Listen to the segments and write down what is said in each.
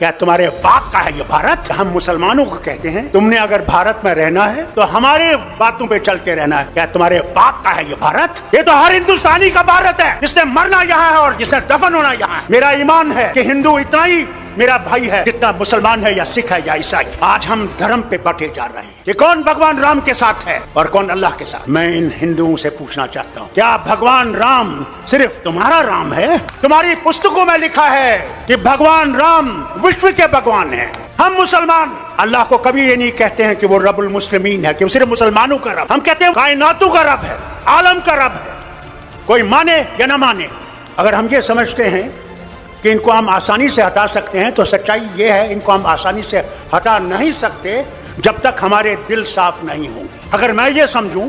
क्या तुम्हारे बाप का है ये भारत? हम मुसलमानों को कहते हैं तुमने अगर भारत में रहना है तो हमारे बातों पे चल के रहना है। क्या तुम्हारे बाप का है ये भारत? ये तो हर हिंदुस्तानी का भारत है, जिसने मरना यहाँ है और जिसने दफन होना यहाँ है। मेरा ईमान है कि हिंदू इतना ही मेरा भाई है जितना मुसलमान है या सिख है या ईसाई। आज हम धर्म पे बटे जा रहे हैं कि कौन भगवान राम के साथ है और कौन अल्लाह के साथ। मैं इन हिंदुओं से पूछना चाहता हूँ, क्या भगवान राम सिर्फ तुम्हारा राम है? तुम्हारी पुस्तकों में लिखा है कि भगवान राम विश्व के भगवान है। हम मुसलमान अल्लाह को कभी ये नहीं कहते हैं कि वो रब्बुल मुस्लिमीन है, कि वो सिर्फ मुसलमानों का रब। हम कहते हैं कायनातों का रब है, आलम का रब है, कोई माने या ना माने। अगर हम ये समझते हैं कि इनको हम आसानी से हटा सकते हैं तो सच्चाई ये है, इनको हम आसानी से हटा नहीं सकते जब तक हमारे दिल साफ नहीं होंगे। अगर मैं ये समझूं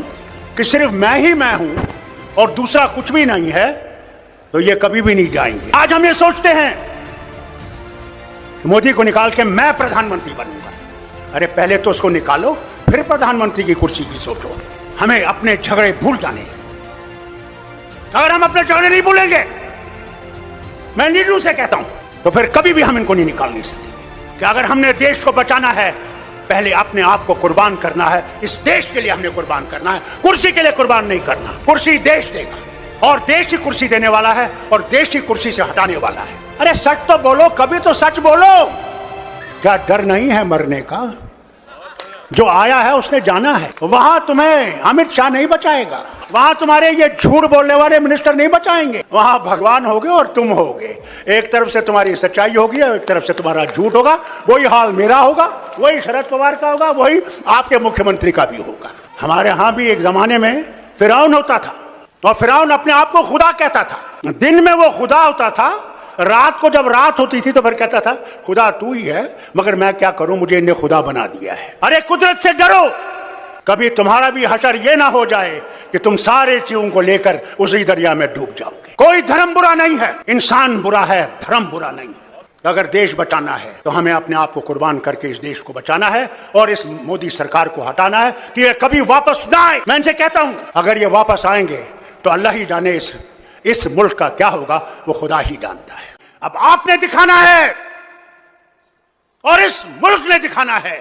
कि सिर्फ मैं ही मैं हूं और दूसरा कुछ भी नहीं है तो ये कभी भी नहीं जाएंगे। आज हम ये सोचते हैं मोदी को निकाल के मैं प्रधानमंत्री बनूंगा। अरे पहले तो उसको निकालो, फिर प्रधानमंत्री की कुर्सी की सोचो। हमें अपने झगड़े भूल जाने। अगर हम अपने झगड़े नहीं भूलेंगे, मैं लीडरों से कहता हूं, तो फिर कभी भी हम इनको नहीं निकाल नहीं सकते। कि अगर हमने देश को बचाना है, पहले अपने आप को कुर्बान करना है। इस देश के लिए हमने कुर्बान करना है, कुर्सी के लिए कुर्बान नहीं करना। कुर्सी देश देगा और देश ही कुर्सी देने वाला है और देश ही कुर्सी से हटाने वाला है। अरे सच तो बोलो, कभी तो सच बोलो। क्या डर नहीं है मरने का? जो आया है उसने जाना है। वहां तुम्हें अमित शाह नहीं बचाएगा, वहां तुम्हारे ये झूठ बोलने वाले मिनिस्टर नहीं बचाएंगे। वहां भगवान होगे और तुम होगे। एक तरफ से तुम्हारी सच्चाई होगी और एक तरफ से तुम्हारा झूठ होगा। वही हाल मेरा होगा, वही शरद पवार का होगा, वही आपके मुख्यमंत्री का भी होगा। हमारे यहां भी एक जमाने में फिरौन होता था और फिरौन अपने आप को खुदा कहता था। दिन में वो खुदा होता था, रात को जब रात होती थी तो फिर कहता था खुदा तू ही है, मगर मैं क्या करूं, मुझे इन्हें खुदा बना दिया है। अरे कुदरत से डरो, कभी तुम्हारा भी हशर ये ना हो जाए कि तुम सारे चीजों को लेकर उसी दरिया में डूब जाओगे। कोई धर्म बुरा नहीं है, इंसान बुरा है, धर्म बुरा नहीं है। अगर देश बचाना है तो हमें अपने आप को कुर्बान करके इस देश को बचाना है और इस मोदी सरकार को हटाना है कि ये कभी वापस ना आए। मैं इनसे कहता हूं, अगर ये वापस आएंगे तो अल्लाह ही जाने इस मुल्क का क्या होगा, वो खुदा ही जानता है। अब आपने दिखाना है और इस मुल्क ने दिखाना है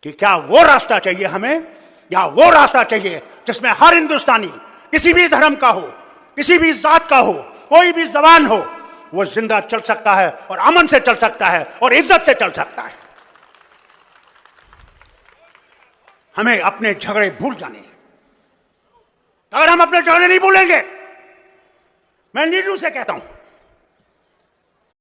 कि क्या वो रास्ता चाहिए हमें या वो रास्ता चाहिए जिसमें हर हिंदुस्तानी किसी भी धर्म का हो, किसी भी जात का हो, कोई भी जबान हो, वो जिंदा चल सकता है और अमन से चल सकता है और इज्जत से चल सकता है। हमें अपने झगड़े भूल जाने हैं। अगर हम अपने झगड़े नहीं भूलेंगे, मैं लीडरों से कहता हूं